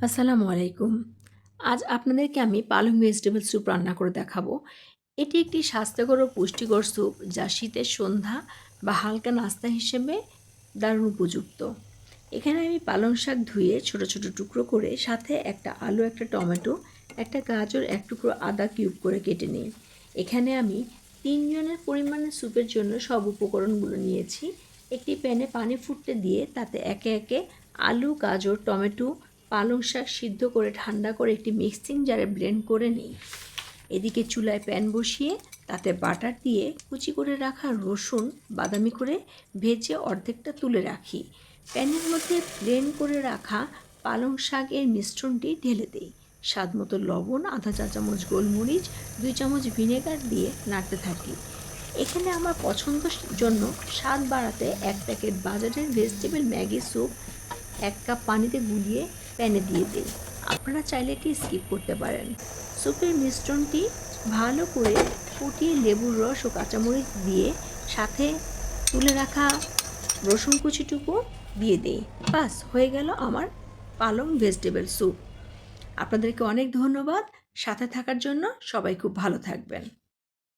আসসালামু আলাইকুম। আজ আপনাদেরকে আমি পালং ভেজিটেবল স্যুপ রান্না করে দেখাবো। এটি একটি স্বাস্থ্যকর ও পুষ্টিকর স্যুপ যা শীতের সন্ধ্যা বা হালকা নাস্তা হিসেবে দারুণ উপযুক্ত। এখানে আমি পালং শাক ধুয়ে ছোট ছোট টুকরো করে সাথে একটা আলু, একটা টমেটো, একটা গাজর, এক টুকরো আদা কিউব করে কেটে নিই। এখানে আমি ৩ জনের পরিমাণে স্যুপের জন্য সব উপকরণগুলো নিয়েছি। একটি প্যানে পানি ফুটতে দিয়ে তাতে একে একে আলু, গাজর, টমেটো, পালং শাক সিদ্ধ করে ঠান্ডা করে একটি মিক্সিং জারে ব্লেন্ড করে নিই। এদিকে চুলায় প্যান বসিয়ে তাতে বাটার দিয়ে কুচি করে রাখা রসুন বাদামি করে ভেজে অর্ধেকটা তুলে রাখি। প্যানের মধ্যে ব্লেন্ড করে রাখা পালং শাকের মিশ্রণটি ঢেলে দিই। স্বাদ মতো লবণ, আধা চা চামচ গোলমরিচ, 2 চামচ ভিনেগার দিয়ে নাড়তে থাকি। এখানে আমার পছন্দের জন্য স্বাদ বাড়াতে 1 প্যাকেট বাজারের ভেজিটেবল ম্যাগি স্যুপ 1 কাপ পানিতে গুলিয়ে প্যানে দিয়ে দিই। আপনারা চাইলে এটি স্কিপ করতে পারেন। স্যুপের মিশ্রণটি ভালো করে ফুটিয়ে লেবুর রস ও কাঁচামরিচ দিয়ে সাথে তুলে রাখা রসুন কুচিটুকু দিয়ে দিই। বাস হয়ে গেল আমার পালং ভেজিটেবল স্যুপ। আপনাদেরকে অনেক ধন্যবাদ সাথে থাকার জন্য। সবাই খুব ভালো থাকবেন।